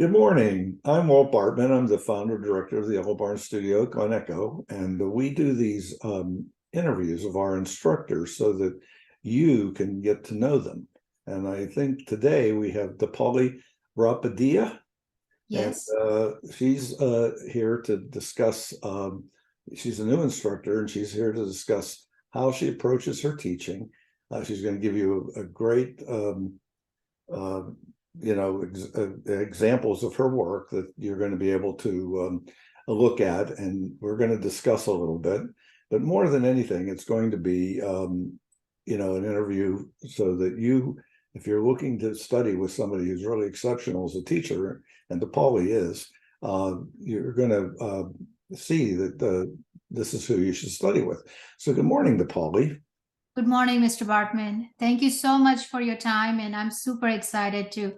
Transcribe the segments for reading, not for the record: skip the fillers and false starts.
Good morning. I'm Walt Bartman. I'm the founder and director of the Yellow Barn Studio, Glen Echo, and we do these interviews of our instructors so that you can get to know them. And I think today we have Dipali Rabadiya, and Yes. she's here to discuss. She's a new instructor, and she's here to discuss how she approaches her teaching. She's going to give you a great uh, examples of her work that you're going to be able to look at, and we're going to discuss a little bit. But more than anything, it's going to be an interview so that you, if you're looking to study with somebody who's really exceptional as a teacher, and DePauli is, you're going to see that this is who you should study with. So good morning, DePauli. Good morning, Mr. Bartman. Thank you so much for your time, and I'm super excited to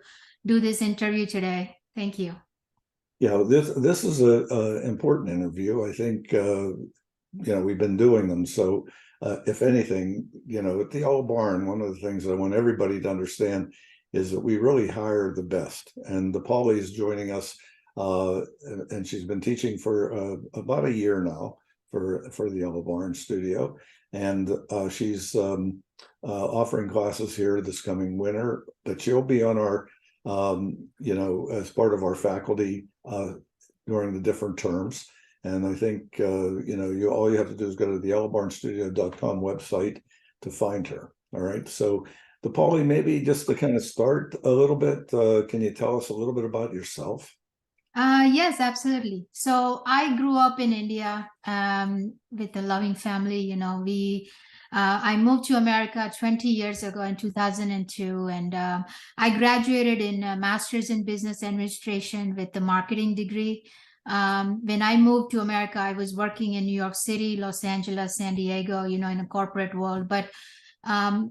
do this interview today. Thank you. Yeah, this is a important interview. I think we've been doing them. So if anything, at the Yellow Barn, one of the things I want everybody to understand is that we really hire the best. And DePauli is joining us, and she's been teaching for about a year now for the Yellow Barn Studio, and she's offering classes here this coming winter. But she'll be on our as part of our faculty during the different terms. And I think, all you have to do is go to the yellowbarnstudio.com website to find her. All right. So, DePauli, maybe just to kind of start a little bit, can you tell us a little bit about yourself? Yes, absolutely. So I grew up in India with a loving family. I moved to America 20 years ago in 2002, and I graduated in a master's in business administration with a marketing degree. When I moved to America, I was working in New York City, Los Angeles, San Diego, in a corporate world. But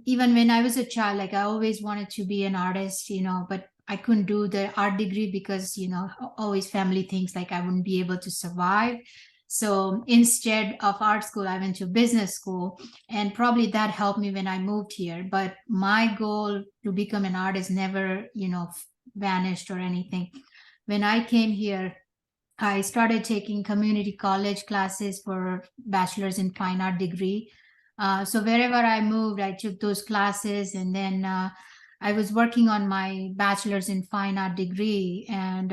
even when I was a child, like I always wanted to be an artist, but I couldn't do the art degree because, always family thinks like I wouldn't be able to survive. So instead of art school, I went to business school, and probably that helped me when I moved here. But my goal to become an artist never, vanished or anything. When I came here, I started taking community college classes for bachelor's in fine art degree. So wherever I moved, I took those classes, and then I was working on my bachelor's in fine art degree, and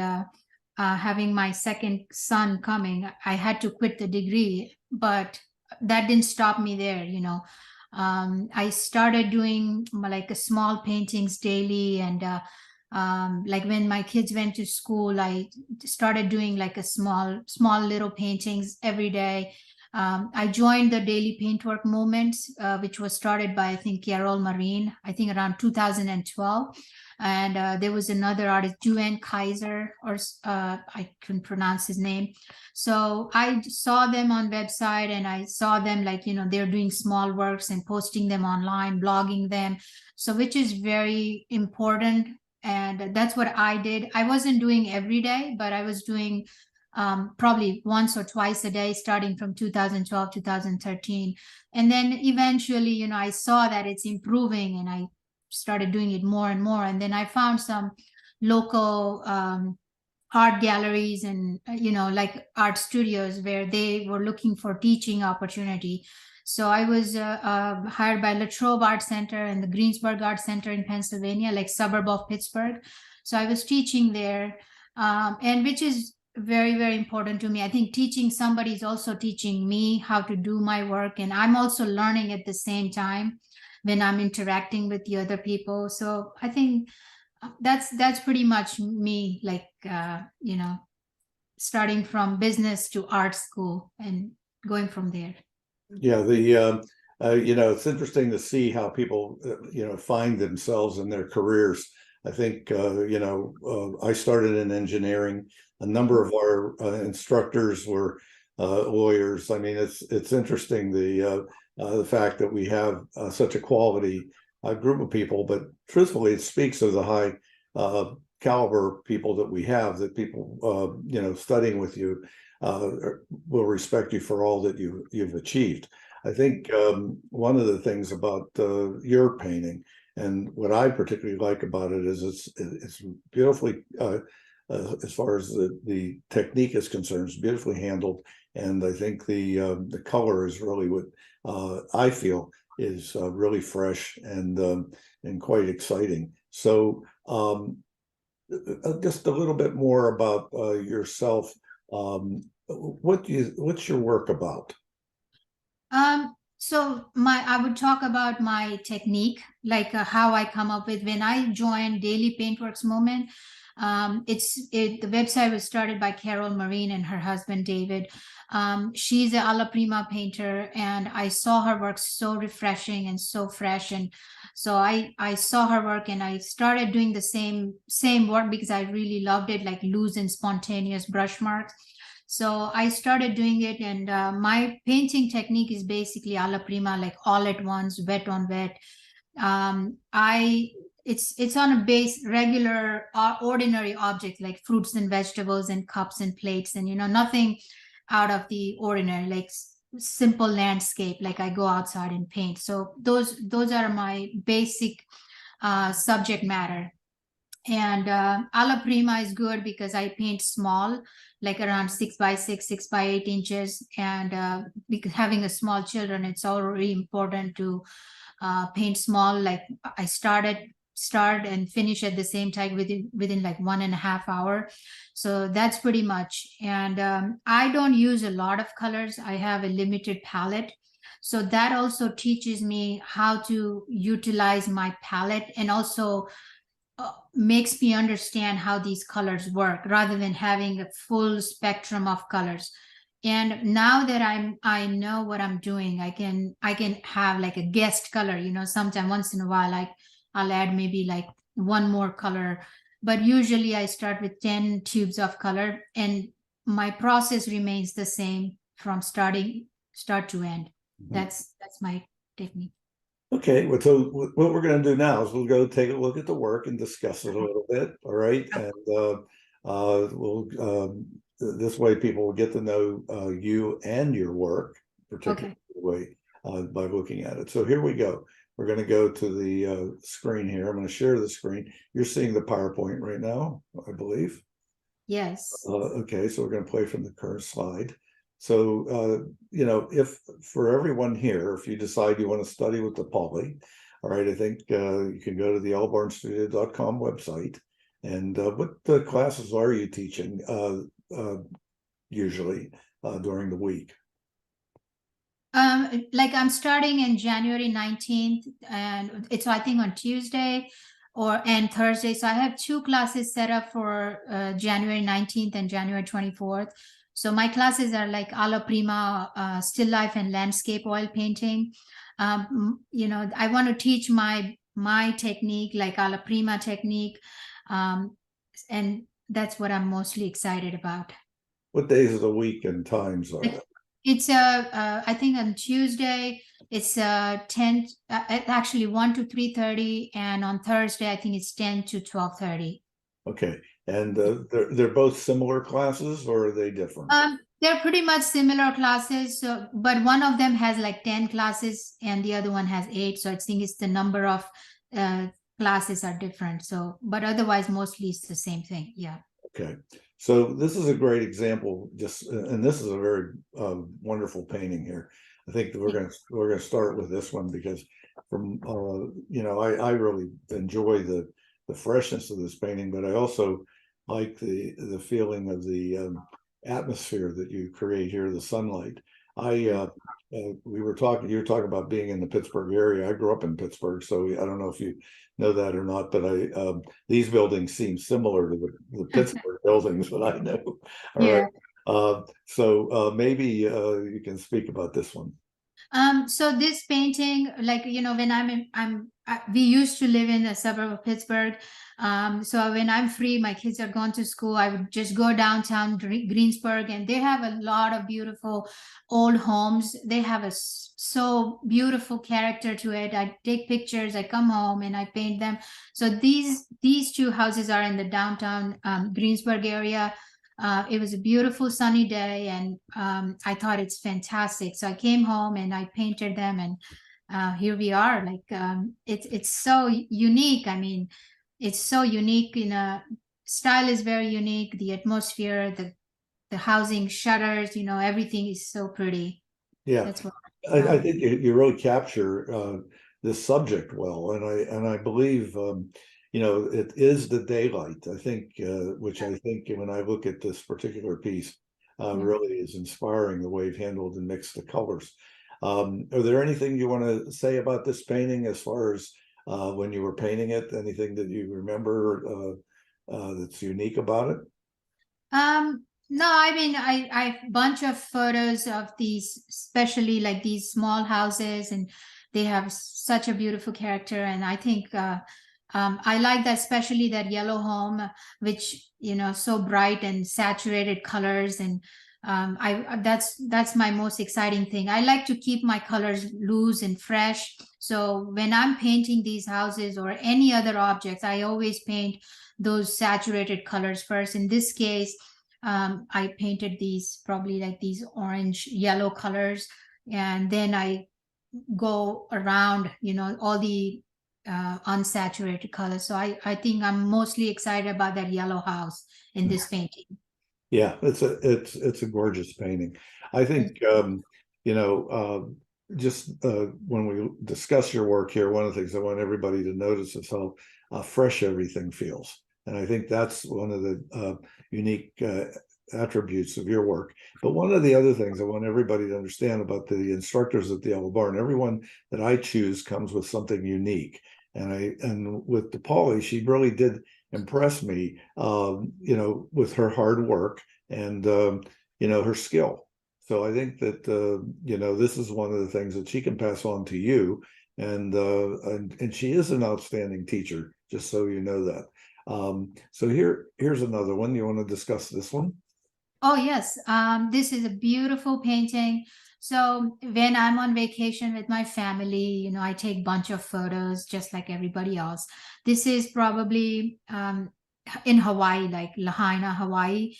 having my second son coming, I had to quit the degree, but that didn't stop me there. I started doing like a small paintings daily, and like when my kids went to school, I started doing like a small little paintings every day. I joined the daily paintwork movement, which was started by, I think, Carol Marine, I think around 2012. And there was another artist, Juan Kaiser, or I couldn't pronounce his name. So I saw them on website, and I saw them like, they're doing small works and posting them online, blogging them. So which is very important. And that's what I did. I wasn't doing every day, but I was doing probably once or twice a day starting from 2012 2013. And then eventually, I saw that it's improving, and I started doing it more and more. And then I found some local art galleries and like art studios where they were looking for teaching opportunity. So I was hired by Latrobe Art Center and the Greensburg Art Center in Pennsylvania, like suburb of Pittsburgh. So I was teaching there, and which is very, very important to me. I think teaching somebody is also teaching me how to do my work, and I'm also learning at the same time when I'm interacting with the other people. So I think that's pretty much me, like starting from business to art school and going from there. Yeah, it's interesting to see how people, find themselves in their careers. I think, I started in engineering. A number of our instructors were lawyers. I mean, it's interesting the fact that we have such a quality group of people, but truthfully, it speaks of the high caliber people that we have. That people, studying with you will respect you for all that you've achieved. I think one of the things about your painting, and what I particularly like about it, is it's beautifully as far as the technique is concerned. It's beautifully handled, and I think the color is really what I feel is really fresh and quite exciting. So just a little bit more about yourself. What's your work about? So I would talk about my technique, like how I come up with when I joined Daily Paintworks Movement. The website was started by Carol Marine and her husband David. She's an alla prima painter, and I saw her work so refreshing and so fresh, and so I saw her work and I started doing the same work because I really loved it, like loose and spontaneous brush marks. So I started doing it, and my painting technique is basically alla prima, like all at once, wet on wet. It's on a base regular ordinary object like fruits and vegetables and cups and plates, and nothing out of the ordinary, like simple landscape, like I go outside and paint. So those are my basic subject matter. And alla prima is good because I paint small, like around 6x6, 6x8 inches. And because having a small children, it's already important to paint small. Like I start and finish at the same time within like 1.5 hours. So that's pretty much. And I don't use a lot of colors. I have a limited palette. So that also teaches me how to utilize my palette, and also makes me understand how these colors work rather than having a full spectrum of colors. And now that I know what I'm doing, I can have like a guest color, sometime once in a while, like I'll add maybe like one more color, but usually I start with 10 tubes of color, and my process remains the same from start to end. That's my technique. Okay, well, so what we're going to do now is we'll go take a look at the work and discuss it a little bit. All right, and we'll this way people will get to know you and your work, particularly by looking at it. So here we go. We're going to go to the screen here. I'm going to share the screen. You're seeing the PowerPoint right now, I believe. Yes. Okay, so we're going to play from the current slide. So, if for everyone here, if you decide you want to study with Dipali, all right, I think you can go to the lbarnstudio.com website. And what classes are you teaching usually during the week? Like I'm starting in January 19th, and it's I think on Tuesday and Thursday. So I have 2 classes set up for January 19th and January 24th. So my classes are like alla prima, still life and landscape oil painting. I want to teach my technique, like alla prima technique, and that's what I'm mostly excited about. What days of the week and times are there? It's I think on Tuesday it's 10 actually 1 to 3:30, and on Thursday I think it's 10 to 12:30. Okay, and they're both similar classes, or are they different? They're pretty much similar classes, so but one of them has like 10 classes and the other one has 8, so I think it's the number of classes are different. So but otherwise mostly it's the same thing. Yeah. Okay, so this is a great example, and this is a very wonderful painting here. I think that we're gonna start with this one because from I really enjoy the freshness of this painting, but I also like the feeling of the atmosphere that you create here, the sunlight. You were talking about being in the Pittsburgh area. I grew up in Pittsburgh, so I don't know if you know that or not, but these buildings seem similar to the Pittsburgh buildings that I know. All right. So maybe you can speak about this one. So this painting, like, when we used to live in a suburb of Pittsburgh. So when I'm free, my kids are gone to school, I would just go downtown Greensburg, and they have a lot of beautiful old homes. They have so beautiful character to it. I take pictures, I come home and I paint them. So these 2 houses are in the downtown Greensburg area. It was a beautiful sunny day, and I thought it's fantastic. So I came home and I painted them, and here we are. Like it's so unique. I mean, it's so unique in a style is very unique. The atmosphere, the housing shutters, everything is so pretty. Yeah, That's what. I think you really capture this subject well, and I believe it is the daylight. I think, which I think when I look at this particular piece, really is inspiring the way you've handled and mixed the colors. Are there anything you want to say about this painting as far as when you were painting it? Anything that you remember that's unique about it? No, I mean, I have bunch of photos of these, especially like these small houses, and they have such a beautiful character. And I think I like that, especially that yellow home, which so bright and saturated colors. And that's my most exciting thing. I like to keep my colors loose and fresh. So when I'm painting these houses or any other objects, I always paint those saturated colors first. In this case, I painted these probably like these orange yellow colors, and then I go around all the unsaturated colors. So I think I'm mostly excited about that yellow house in this painting. Yeah, it's a gorgeous painting. I think just when we discuss your work here, one of the things I want everybody to notice is how fresh everything feels. And I think that's one of the unique attributes of your work. But one of the other things I want everybody to understand about the instructors at the Yellow Barn, everyone that I choose comes with something unique. And with Dipali, she really did impress me, with her hard work and her skill. So I think that this is one of the things that she can pass on to you, and she is an outstanding teacher. Just so you know that. So here's another one. You want to discuss this one? Oh, yes. This is a beautiful painting. So when I'm on vacation with my family, I take a bunch of photos just like everybody else. This is probably in Hawaii, like Lahaina, Hawaii.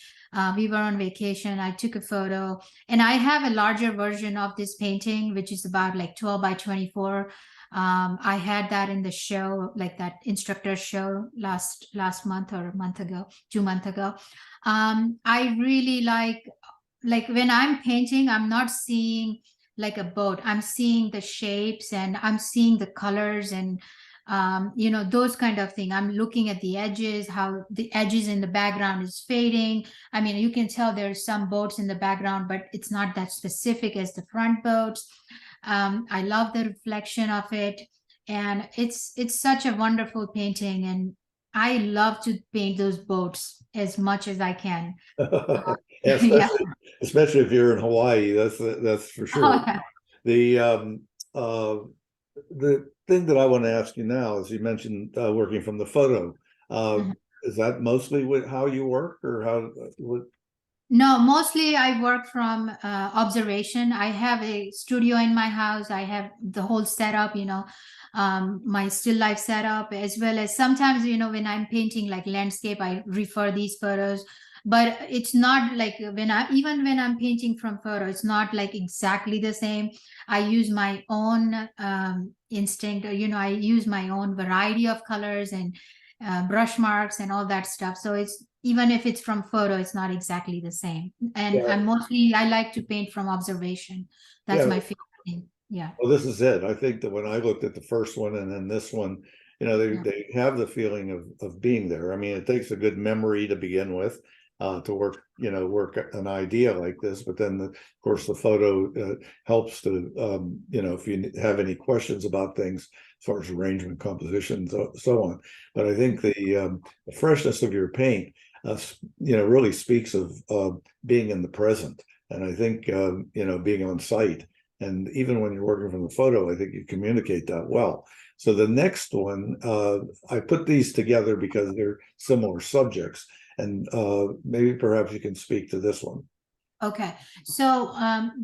We were on vacation. I took a photo, and I have a larger version of this painting, which is about like 12 by 24. I had that in the show, like that instructor show last month or a month ago, 2 months ago. I really like when I'm painting, I'm not seeing like a boat. I'm seeing the shapes, and I'm seeing the colors, and those kind of thing. I'm looking at the edges, how the edges in the background is fading. I mean, you can tell there's some boats in the background, but it's not that specific as the front boats. I love the reflection of it, and it's such a wonderful painting, and I love to paint those boats as much as I can. Yeah, Yeah. especially if you're in Hawaii, that's for sure. Oh, yeah. The thing that I want to ask you now is you mentioned working from the photo. Mhm. Is that mostly how you work, or what? No, mostly I work from observation. I have a studio in my house. I have the whole setup, my still life setup, as well as sometimes, when I'm painting like landscape, I refer these photos. But it's not like even when I'm painting from photo, it's not like exactly the same. I use my own instinct, or, I use my own variety of colors and brush marks and all that stuff. So it's even if it's from photo, it's not exactly the same. And Yeah, I like to paint from observation. That's yeah. my favorite thing. Yeah. Well, this is it. I think that when I looked at the first one and then this one, they have the feeling of being there. I mean, it takes a good memory to begin with, to work an idea like this. But then, of course, the photo helps to, if you have any questions about things as far as arrangement, composition, so on. But I think the freshness of your paint, really speaks of being in the present. And I think, being on site. And even when you're working from the photo, I think you communicate that well. So the next one, I put these together because they're similar subjects. And maybe perhaps you can speak to this one. Okay, so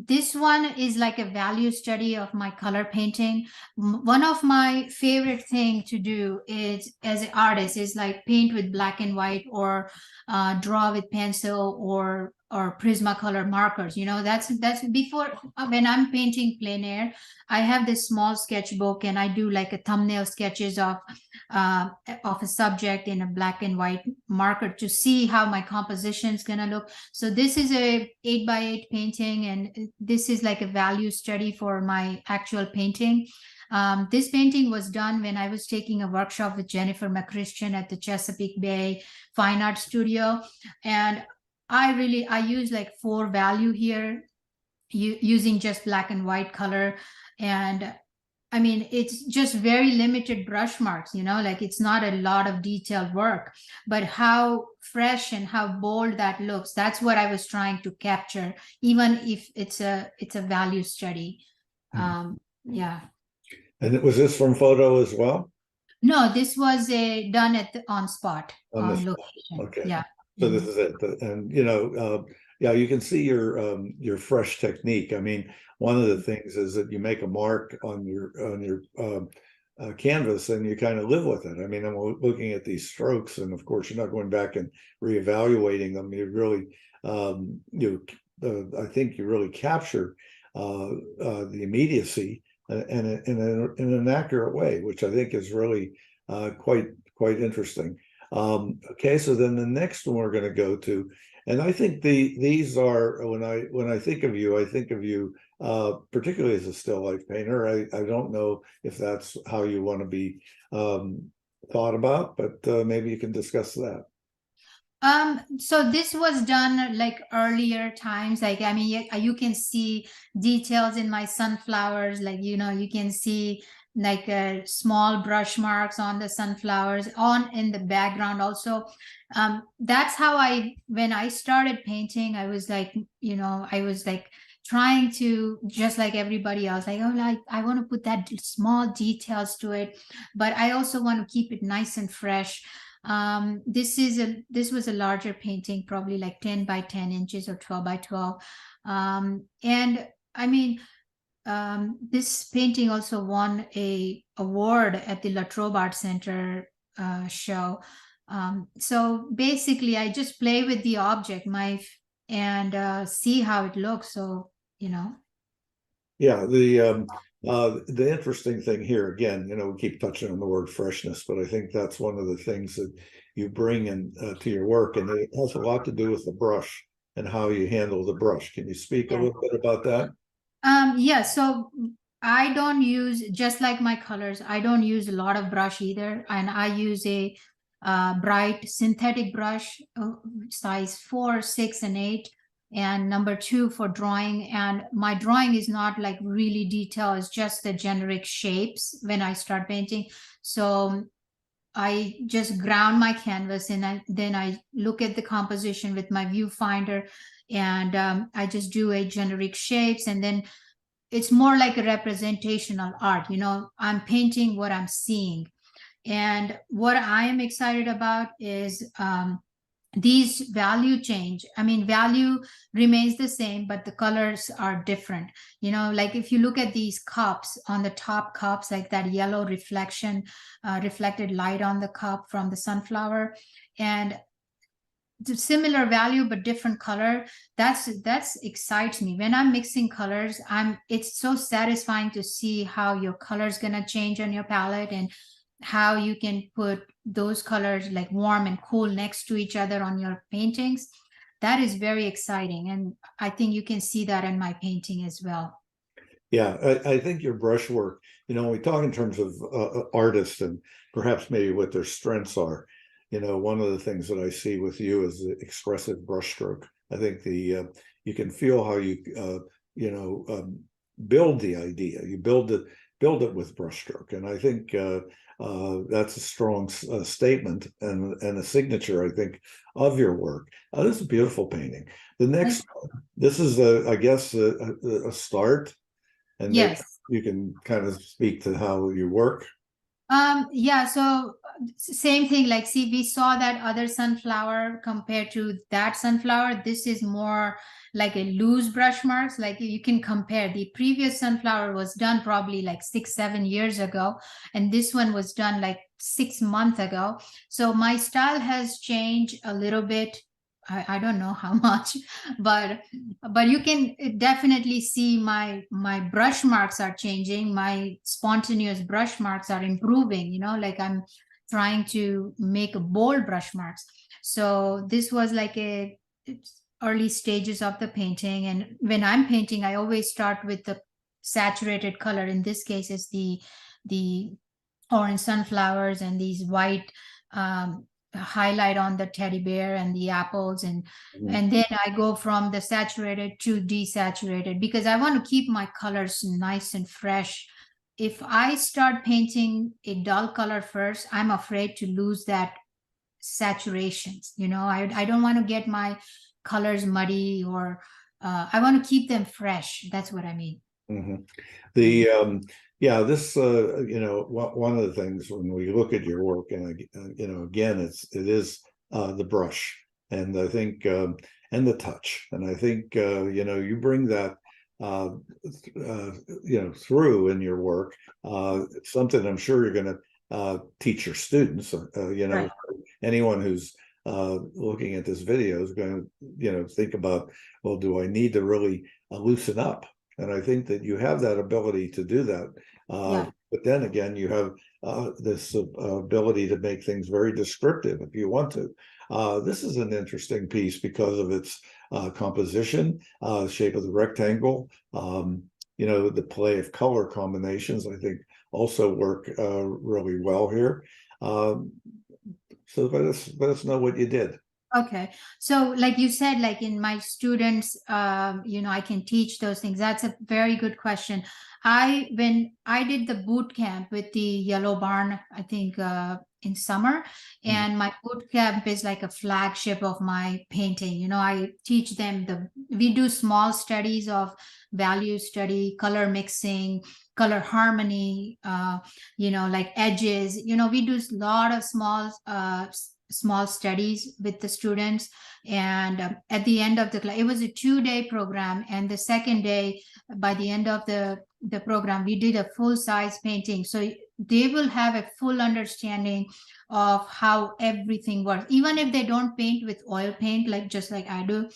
this one is like a value study of my color painting. One of my favorite thing to do is, as an artist, is like paint with black and white, or draw with pencil, or Prismacolor markers. That's before, when I'm painting plein air, I have this small sketchbook, and I do like a thumbnail sketches of of a subject in a black and white marker to see how my composition is going to look. So this is a 8x8 painting, and this is like a value study for my actual painting. This painting was done when I was taking a workshop with Jennifer McChristian at the Chesapeake Bay Fine Art Studio. And I use like 4 value here, using just black and white color. And I mean, it's just very limited brush marks, like it's not a lot of detailed work, but how fresh and how bold that looks. That's what I was trying to capture, even if it's a value study. Yeah. And was this from photo as well? No, this was done at on spot, On on this, location. okay. Yeah. So this is it, and yeah, you can see your fresh technique. I mean, one of the things is that you make a mark on your canvas, and you kind of live with it. I mean, I'm looking at these strokes, and of course, you're not going back and reevaluating them. You really, I think you really capture the immediacy in an accurate way, which I think is really quite interesting. Okay, so then the next one we're going to go to, and I think these are, when I think of you, particularly as a still life painter. I don't know if that's how you want to be thought about, but maybe you can discuss that. So this was done like earlier times. Like, I mean, you can see details in my sunflowers, like, you can see like small brush marks on the sunflowers on in the background also. That's how when I started painting, I was like, trying to, just like everybody else, like, oh, like I want to put that small details to it, but I also want to keep it nice and fresh. This was a larger painting, probably like 10 by 10 inches or 12 by 12. And I mean, this painting also won a award at the La Trobe Art Center show. So basically, I just play with the object, and see how it looks. So, Yeah, the interesting thing here, again, we keep touching on the word freshness, but I think that's one of the things that you bring in to your work, and it has a lot to do with the brush and how you handle the brush. Can you speak a little bit about that? Yeah, so I don't use, just like my colors, I don't use a lot of brush either, and I use a bright synthetic brush, size 4, 6, and 8, and number 2 for drawing. And my drawing is not like really detailed, it's just the generic shapes when I start painting. So I just ground my canvas, and then I look at the composition with my viewfinder, and I just do a generic shapes, and then it's more like a representational art. I'm painting what I'm seeing. And what I am excited about is these value change. I mean, value remains the same, but the colors are different. Like if you look at these cups, on the top cups, like that yellow reflected light on the cup from the sunflower, and the similar value but different color, that's excites me. When I'm mixing colors, it's so satisfying to see how your color is going to change on your palette, and how you can put those colors like warm and cool next to each other on your paintings. That is very exciting, and I think you can see that in my painting as well. Yeah, I think your brushwork, we talk in terms of artists and perhaps maybe what their strengths are. One of the things that I see with you is the expressive brushstroke. I think you can feel how you build the idea. You build it with brushstroke, and I think that's a strong statement and a signature, I think, of your work. This is a beautiful painting. The next one, this is I guess a start, and yes, you can kind of speak to how you work. Yeah, so same thing, like, see, we saw that other sunflower compared to that sunflower. This is more like a loose brush marks. Like you can compare, the previous sunflower was done probably like 6-7 years ago, and this one was done like 6 months ago. So my style has changed a little bit. I don't know how much, but you can definitely see my brush marks are changing. My spontaneous brush marks are improving. Like trying to make bold brush marks. So this was like early stages of the painting. And when I'm painting, I always start with the saturated color. In this case, it's the orange sunflowers and these white highlight on the teddy bear and the apples, and then I go from the saturated to desaturated because I want to keep my colors nice and fresh. If I start painting a dull color first, I'm afraid to lose that saturations. I don't want to get my colors muddy, or I want to keep them fresh. That's what I mean. Mhm. The yeah, this one of the things when we look at your work, and again, it is the brush, and I think and the touch, and I think you bring that through in your work. Something I'm sure you're going to teach your students. Right. Anyone who's looking at this video is going to think about, well, do I need to really loosen up? And I think that you have that ability to do that. Yeah. But then again, you have this ability to make things very descriptive if you want to. This is an interesting piece because of its composition, shape of the rectangle, the play of color combinations, I think also work really well here. So let us know what you did. Okay. So like you said, like in my students, I can teach those things. That's a very good question. When I did the boot camp with the Yellow Barn, I think in summer, and my boot camp is like a flagship of my painting. I teach them we do small studies of value study, color mixing, color harmony, like edges. We do a lot of small studies with the students, and at the end of the class, it was a 2-day program, and the second day, by the end of the program, we did a full-size painting, so they will have a full understanding of how everything works. Even if they don't paint with oil paint, just like I do,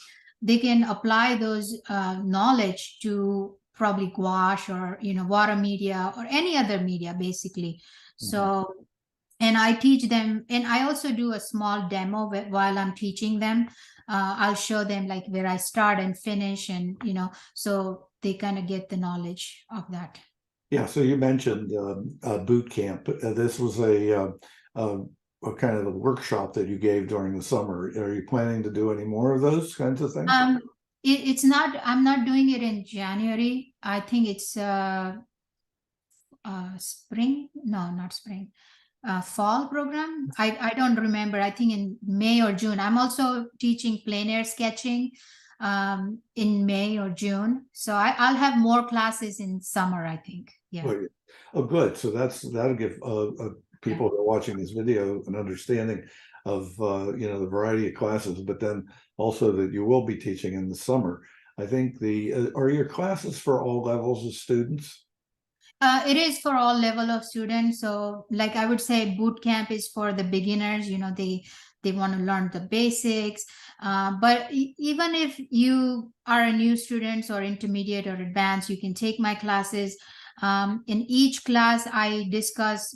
they can apply those knowledge to probably gouache or water media or any other media, basically. So and I teach them, and I also do a small demo while I'm teaching them. I'll show them like where I start and finish, and so they kind of get the knowledge of that. Yeah, so you mentioned boot camp. This was a kind of a workshop that you gave during the summer. Are you planning to do any more of those kinds of things? It's not. I'm not doing it in January. I think it's spring. No, not spring. Fall program. I don't remember. I think in May or June. I'm also teaching plein air sketching in May or June. So I'll have more classes in summer, I think. Yeah. Oh, good. So that'll give people who are watching this video an understanding of the variety of classes, but then also that you will be teaching in the summer. I think are your classes for all levels of students? It is for all level of students. So like I would say boot camp is for the beginners, they want to learn the basics. But even if you are a new student or intermediate or advanced, you can take my classes. In each class, I discuss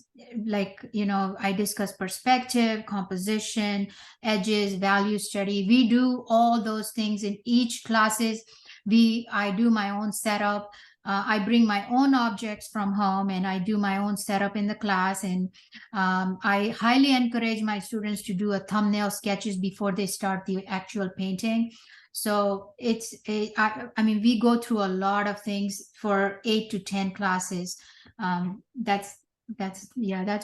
perspective, composition, edges, value study. We do all those things in each classes. I do my own setup. I bring my own objects from home and I do my own setup in the class. And I highly encourage my students to do a thumbnail sketches before they start the actual painting. So we go through a lot of things for 8 to 10 classes. That's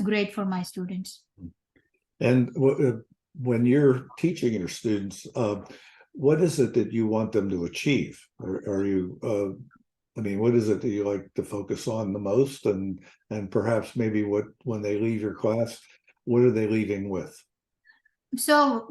great for my students. And when you're teaching your students, what is it that you want them to achieve? Are you what is it that you like to focus on the most, and perhaps maybe when they leave your class, what are they leaving with? So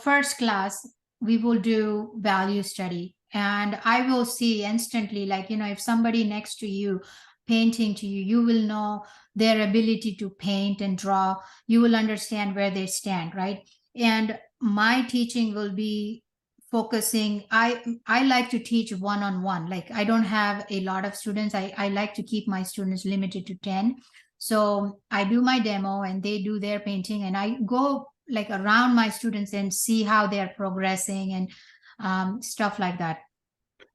first class, we will do value study, and I will see instantly, if somebody next to you painting to you, you will know their ability to paint and draw. You will understand where they stand, right? And my teaching will be focusing. I like to teach one-on-one. Like I don't have a lot of students. I like to keep my students limited to 10. So I do my demo and they do their painting, and I go like around my students and see how they're progressing and stuff like that.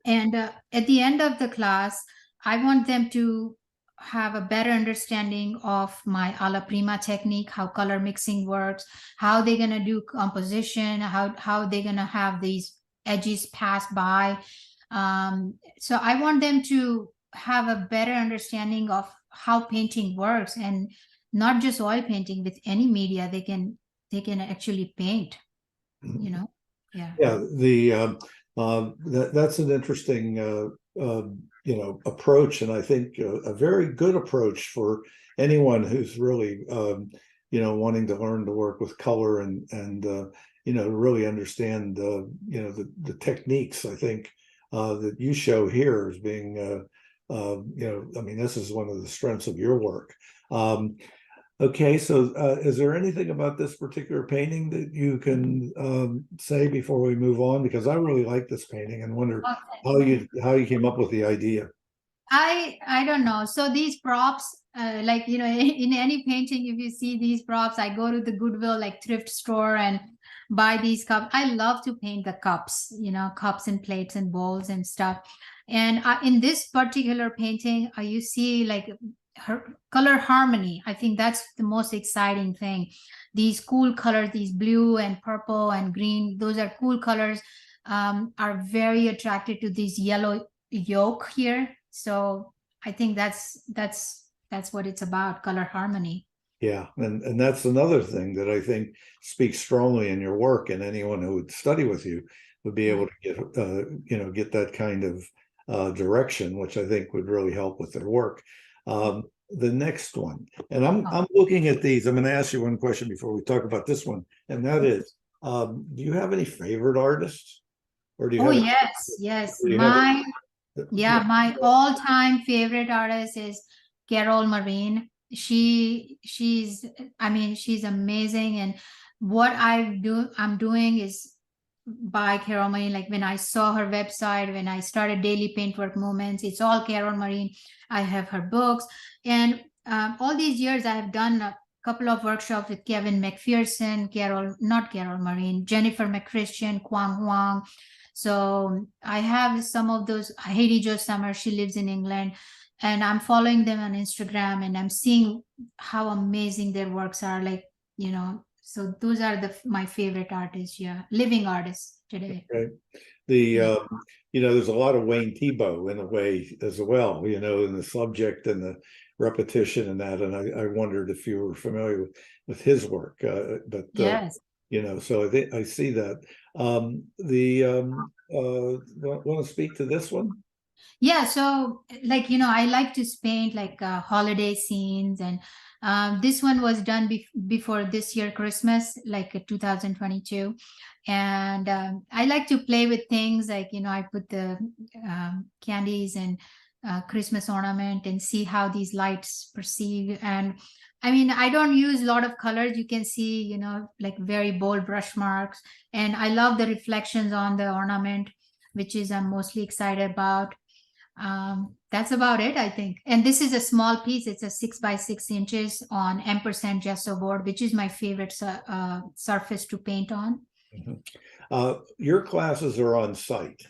And at the end of the class, I want them to have a better understanding of my alla prima technique, how color mixing works, how they're going to do composition, how they're going to have these edges pass by. So I want them to have a better understanding of how painting works, and not just oil painting. With any media they can actually paint, you know. Yeah. Yeah, that's an interesting approach, and I think a very good approach for anyone who's really wanting to learn to work with color and really understand the techniques. I think that you show here as being I mean, this is one of the strengths of your work. Okay, so is there anything about this particular painting that you can say before we move on? Because I really like this painting and wonder how you came up with the idea. I don't know. So these props, like, you know, in any painting, if you see these props, I go to the Goodwill, like thrift store, and buy these cups. I love to paint the cups, you know, cups and plates and bowls and stuff. And in this particular painting, you see like her color harmony. I think that's the most exciting thing. These cool colors, these blue and purple and green, those are cool colors, are very attracted to this yellow yolk here. So I think that's what it's about, color harmony. Yeah, and that's another thing that I think speaks strongly in your work, and anyone who would study with you would be able to get that kind of direction, which I think would really help with their work. The next one, and I'm looking at these. I'm going to ask you one question before we talk about this one, and that is, do you have any favorite artists, or do you? Oh, have, yes. Yeah. My all-time favorite artist is Carol Marine. She's I mean, she's amazing, and what I'm doing is by Carol Marine. Like when I saw her website, when I started Daily Paintwork Moments, it's all Carol Marine. I have her books, and all these years I have done a couple of workshops with Kevin McPherson, not Carol Marine, Jennifer McChristian, Kwang Huang. So I have some of those. Haiti Jo Summer, she lives in England, and I'm following them on Instagram, and I'm seeing how amazing their works are. Like, you know, so those are my favorite artists. Yeah, living artists today. Okay. There's a lot of Wayne Thiebaud in a way as well, in the subject and the repetition and that. And I wondered if you were familiar with his work, but yes. So I think I see that. Want to speak to this one? Yeah, so like, I like to paint like holiday scenes, and this one was done before this year Christmas, like 2022. And I like to play with things like, I put the candies and Christmas ornament and see how these lights perceive. And I mean, I don't use a lot of colors. You can see, like very bold brush marks. And I love the reflections on the ornament, which is I'm mostly excited about. That's about it, I think. And this is a small piece. It's a 6x6 inches on ampersand gesso board, which is my favorite surface to paint on. Your classes are on site.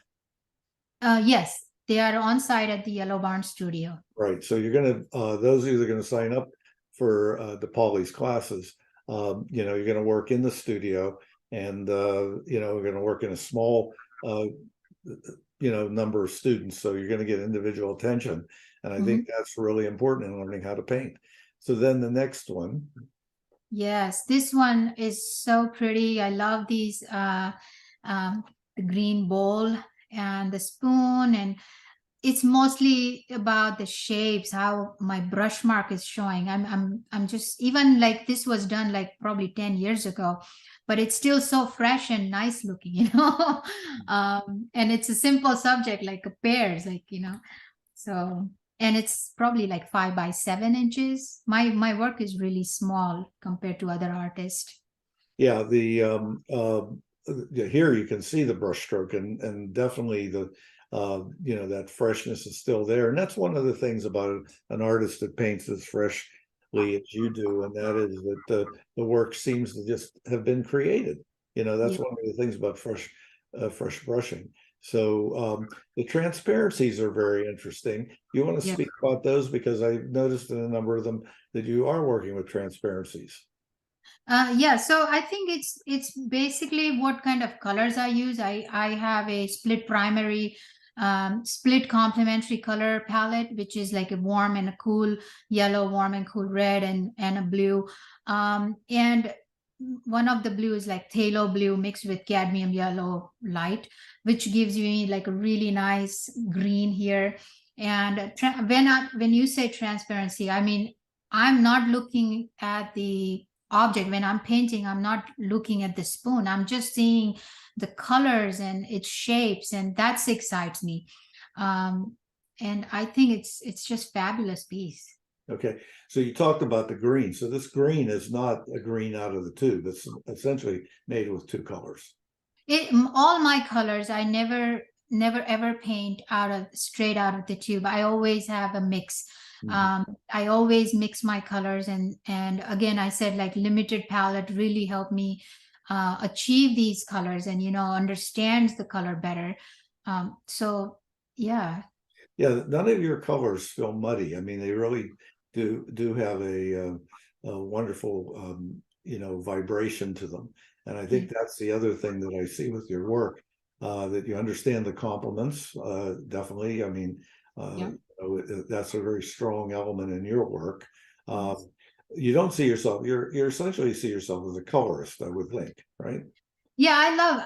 Yes, they are on site at the Yellow Barn Studio. Right. So you're going to, those of you that are going to sign up for Dipali's classes, you're going to work in the studio, and, we're going to work in a small, number of students. So you're going to get individual attention. And I think that's really important in learning how to paint. So then the next one. Yes, this one is so pretty. I love these, the green bowl and the spoon, and it's mostly about the shapes, how my brush mark is showing. I'm just, even like this was done like probably 10 years ago, but it's still so fresh and nice looking, and it's a simple subject, like a pears, like, so, and it's probably like 5x7 inches. My work is really small compared to other artists. Yeah, here you can see the brushstroke, and definitely the that freshness is still there. And that's one of the things about an artist that paints that's fresh, quickly as you do, and that is that the work seems to just have been created. That's Yeah. one of the things about fresh brushing. So the transparencies are very interesting. You want to Yeah. speak about those, because I noticed in a number of them that you are working with transparencies. Yeah, so I think it's basically what kind of colors I use. I have a split primary, split complementary color palette, which is like a warm and a cool yellow, warm and cool red, and a blue. And one of the blue is like phthalo blue mixed with cadmium yellow light, which gives you like a really nice green here. And when you say transparency, I mean I'm not looking at the object. When I'm painting, I'm not looking at the spoon. I'm just seeing the colors and its shapes, and that excites me. um and I think it's just fabulous piece. Okay, so you talked about the green. So this green is not a green out of the tube. It's essentially made with two colors. All my colors, I never ever paint out of straight out of the tube. I always have a mix. Mhm. I always mix my colors, and again, I said like limited palette really helped me achieve these colors, and understands the color better. So yeah. Yeah, none of your colors feel muddy. I mean, they really do have a wonderful vibration to them. And I Yeah. think that's the other thing that I see with your work, that you understand the compliments. Definitely. I mean, Yeah. that's a very strong element in your work. Um, Yes. you don't see yourself, you're essentially see yourself as a colorist, I would think, right? Yeah,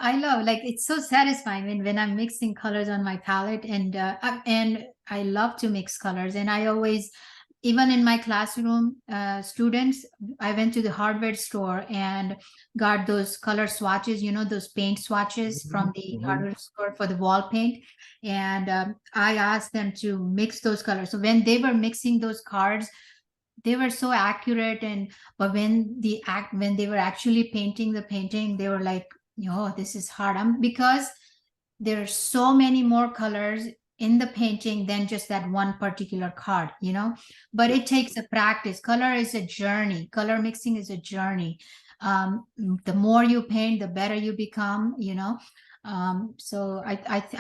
I love like it's so satisfying when I'm mixing colors on my palette, and I love to mix colors, and I always, even in my classroom, students, I went to the hardware store and got those color swatches, those paint swatches from Mhm, the mhm. hardware store for the wall paint, and I asked them to mix those colors. So when they were mixing those cards, they were so accurate, and but when they were actually painting the painting, they were like, this is hard. Because there are so many more colors in the painting than just that one particular card, but Yeah. it takes a practice. Color is a journey. Color mixing is a journey. The more you paint, the better you become, so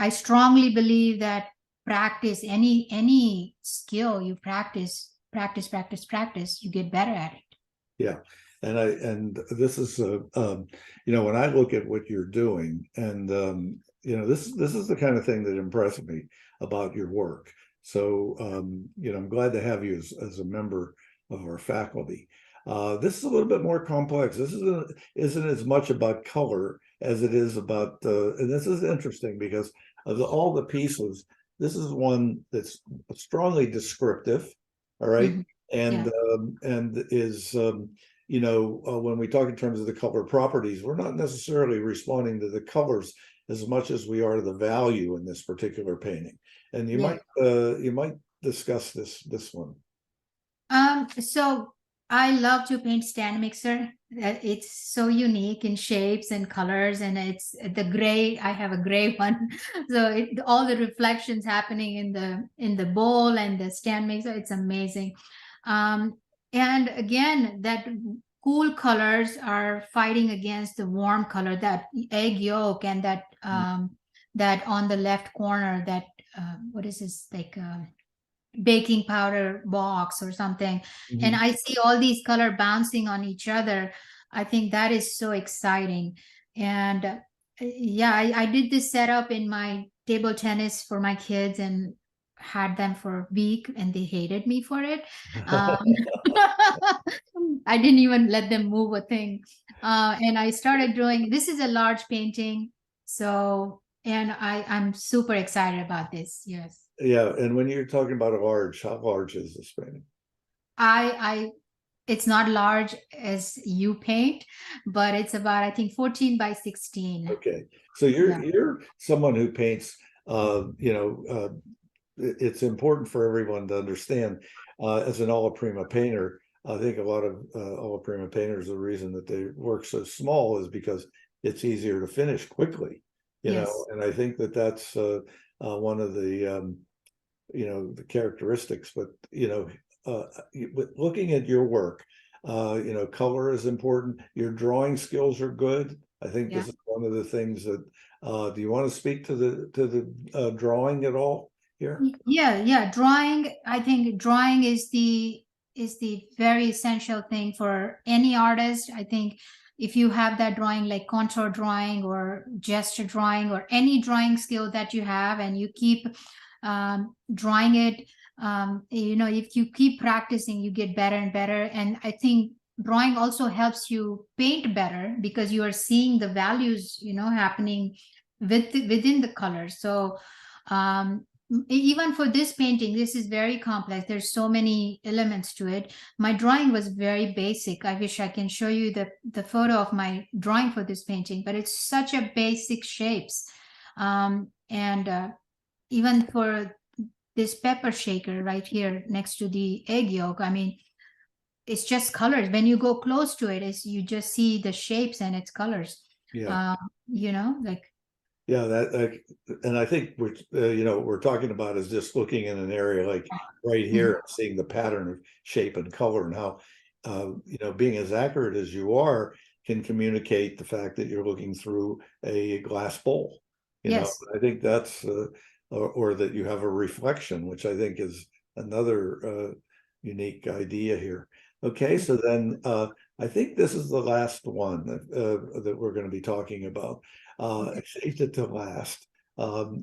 I strongly believe that practice, any skill you practice, you get better at it. Yeah. And this is when I look at what you're doing, and this is the kind of thing that impressed me about your work. So I'm glad to have you as a member of our faculty. This is a little bit more complex. This isn't as much about color as it is about and this is interesting because of all the pieces, this is one that's strongly descriptive, all right, Mhm. and Yeah. is when we talk in terms of the color properties, we're not necessarily responding to the colors as much as we are to the value in this particular painting. And Yeah. you might discuss this one. So I love to paint stand mixer. It's so unique in shapes and colors, and it's the gray. I have a gray one, so all the reflections happening in the bowl and the stand mixer. It's amazing. Um, and again, that cool colors are fighting against the warm color, that egg yolk, and that on the left corner, that what is this, like baking powder box or something, and Mhm. I see all these color bouncing on each other. I think that is so exciting. And yeah, I did this setup in my table tennis for my kids, and had them for a week, and they hated me for it. um, I didn't even let them move a thing. And I started doing, this is a large painting, so, and I'm super excited about this. Yes. Yeah, and when you're talking about a large, how large is this painting? I it's not large as you paint, but it's about, I think, 14 by 16. Okay, so Yeah. you're someone who paints. It's important for everyone to understand. As an alla prima painter, I think a lot of alla prima painters, the reason that they work so small is because it's easier to finish quickly. Yes. And I think that that's one of the the characteristics. But looking at your work, color is important. Your drawing skills are good. I think Yeah. this is one of the things that, do you want to speak to the drawing at all here? Yeah. Drawing, I think drawing is the very essential thing for any artist. I think if you have that drawing, like contour drawing or gesture drawing or any drawing skill that you have, and you keep drawing it, if you keep practicing, you get better and better. And I think drawing also helps you paint better because you are seeing the values, happening within the colors. So even for this painting, this is very complex. There's so many elements to it. My drawing was very basic. I wish I can show you the photo of my drawing for this painting, but it's such a basic shapes. And even for this pepper shaker right here next to the egg yolk, I mean, it's just colors. When you go close to it, is you just see the shapes and its colors. Yeah. Like Yeah, and I think we're talking about is just looking in an area like right here, and seeing the pattern of shape and color, and how being as accurate as you are can communicate the fact that you're looking through a glass bowl. yes. I think that's or that you have a reflection, which I think is another unique idea here. Okay, so then I think this is the last one that we're going to be talking about. I saved it to last.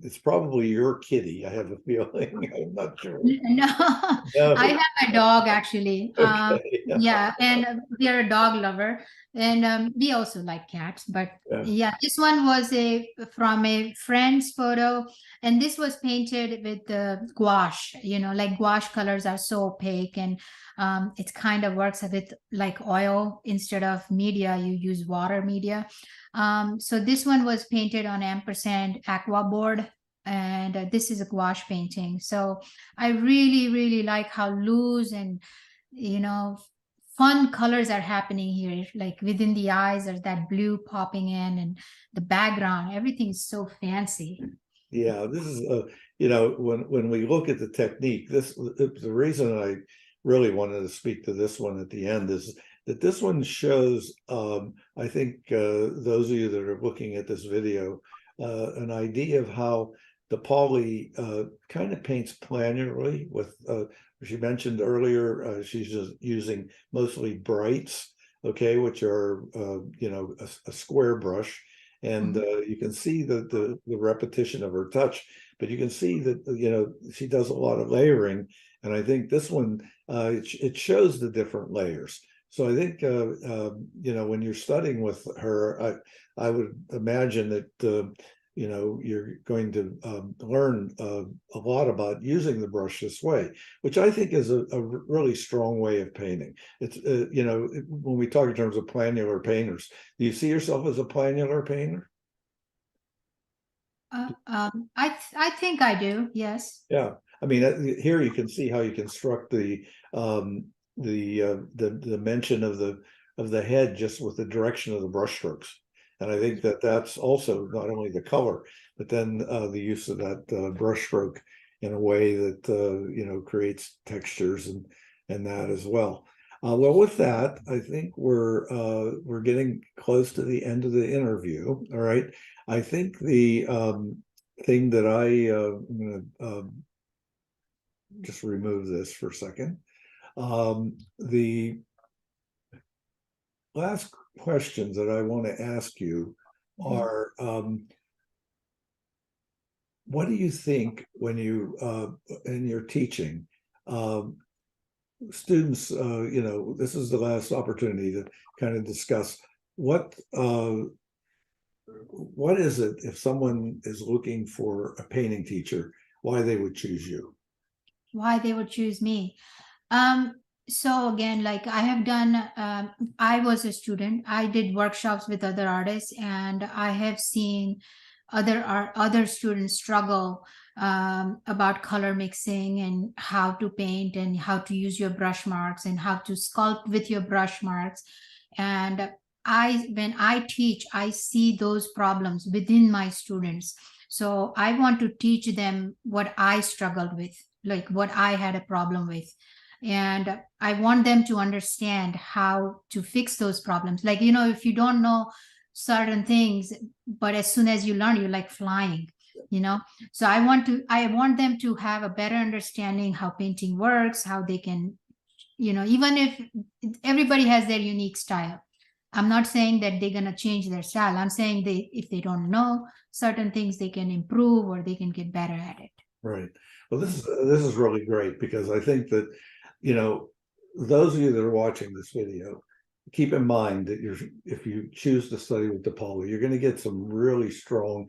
It's probably your kitty. I have a feeling. I'm not sure. No, No. I have a dog actually. Okay. Yeah, and we are a dog lover, and we also like cats. But Yeah. yeah, this one was from a friend's photo, and this was painted with the gouache. Like gouache colors are so opaque, and it kind of works with like oil instead of media. You use water media. So this one was painted on ampersand aqua board, and this is a gouache painting. So I really, really like how loose and fun colors are happening here. Like within the eyes, there's that blue popping in, and the background, everything is so fancy. Yeah, this is when we look at the technique, the reason I really wanted to speak to this one at the end is that this one shows, I think those of you that are looking at this video, an idea of how Dipali kind of paints planarly with, she mentioned earlier, she's just using mostly brights, okay, which are, a square brush. And you can see the repetition of her touch, but you can see that, she does a lot of layering. And I think this one, it shows the different layers. So I think, when you're studying with her, I would imagine that, you're going to learn a lot about using the brush this way, which I think is a really strong way of painting. It's, when we talk in terms of planular painters, do you see yourself as a planular painter? I think I do. Yes. Yeah, I mean, here you can see how you construct the dimension of the head just with the direction of the brush strokes. And I think that that's also not only the color, but then the use of that brush stroke in a way that creates textures and that as well. Well, with that, I think we're getting close to the end of the interview. All right, I think the thing that I'm going to just remove this for a second. The last questions that I want to ask you are, what do you think when you in your teaching students, this is the last opportunity to kind of discuss what is it, if someone is looking for a painting teacher, why they would choose you? Why they would choose me? So again, like I have done, I was a student. I did workshops with other artists, and I have seen other students struggle about color mixing and how to paint and how to use your brush marks and how to sculpt with your brush marks. And when I teach, I see those problems within my students. So I want to teach them what I struggled with, like what I had a problem with. And I want them to understand how to fix those problems. Like, if you don't know certain things, but as soon as you learn, you're like flying, so I want them to have a better understanding how painting works, how they can, even if everybody has their unique style. I'm not saying that they're going to change their style. I'm saying if they don't know certain things, they can improve or they can get better at it. Right. Well, this is really great, because I think that, you know, those of you that are watching this video, keep in mind that if you choose to study with Dipali, you're going to get some really strong,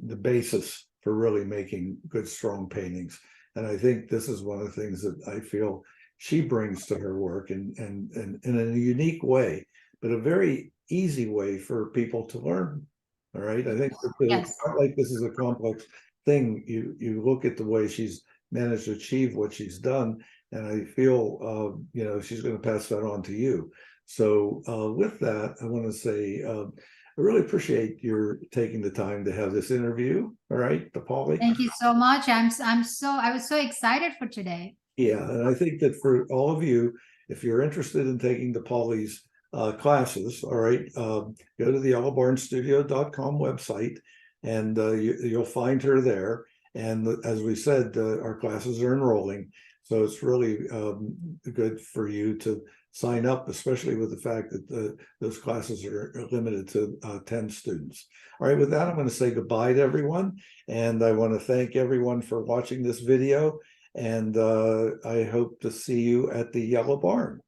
the basis for really making good, strong paintings. And I think this is one of the things that I feel she brings to her work, and in a unique way, but a very easy way for people to learn. All right. I think that Yes. it's not like this is a complex thing. You look at the way she's managed to achieve what she's done, and I feel she's going to pass that on to you. So with that, I want to say I really appreciate your taking the time to have this interview. All right, Dipali. Thank you so much. I was so excited for today. Yeah, and I think that for all of you, if you're interested in taking Dipali's classes, all right, go to the yellowbarnstudio.com website, and you'll find her there. And as we said, our classes are enrolling, so it's really good for you to sign up, especially with the fact that those classes are limited to 10 students. All right, with that, I'm going to say goodbye to everyone, and I want to thank everyone for watching this video. And I hope to see you at the Yellow Barn.